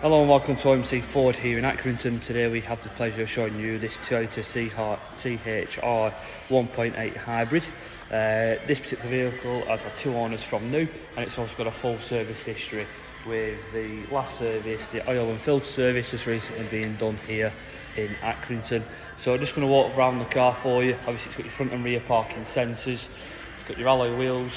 Hello and welcome to OMC Ford here in Accrington. Today we have the pleasure of showing you this Toyota CHR 1.8 hybrid. This particular vehicle has had 2 owners from new, and it's also got a full service history, with the last service, the oil and filter service, has recently been done here in Accrington. So I'm just going to walk around the car for you. Obviously it's got your front and rear parking sensors, it's got your alloy wheels,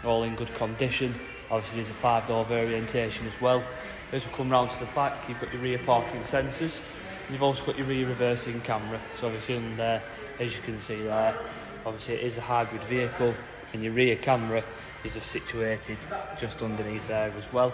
all in good condition. Obviously there's a 5-door variantation as well. As we come round to the back, you've got your rear parking sensors, and you've also got your rear reversing camera. So obviously in there, as you can see there, obviously it is a hybrid vehicle, and your rear camera is just situated just underneath there as well.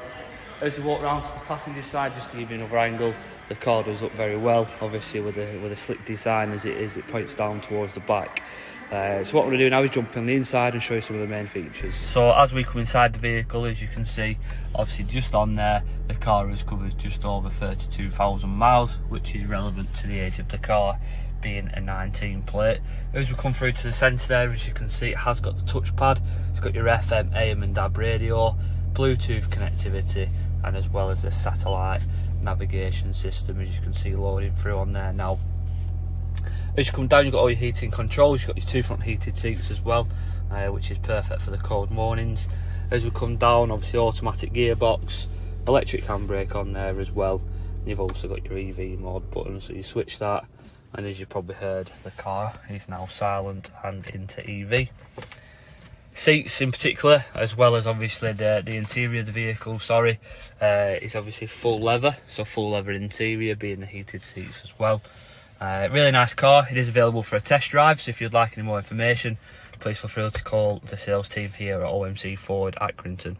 As we walk round to the passenger side, just to give you another angle, the car does look very well. Obviously with a slick design as it is, it points down towards the back. So what we're going to do now is jump on the inside and show you some of the main features. So as we come inside the vehicle, as you can see, obviously just on there, the car has covered just over 32,000 miles, which is relevant to the age of the car, being a 19 plate. As we come through to the centre there, as you can see, it has got the touchpad, it's got your FM, AM and DAB radio, Bluetooth connectivity, and as well as the satellite navigation system, as you can see loading through on there now. As you come down, you've got all your heating controls, you've got your 2 front heated seats as well, which is perfect for the cold mornings. As we come down, obviously automatic gearbox, electric handbrake on there as well. And you've also got your EV mode button, so you switch that, and as you probably heard, the car is now silent and into EV. Seats in particular, as well as obviously the interior of the vehicle, is obviously full leather, so full leather interior, being the heated seats as well. Really nice car. It is available for a test drive, so if you'd like any more information, please feel free to call the sales team here at OMC Ford Accrington.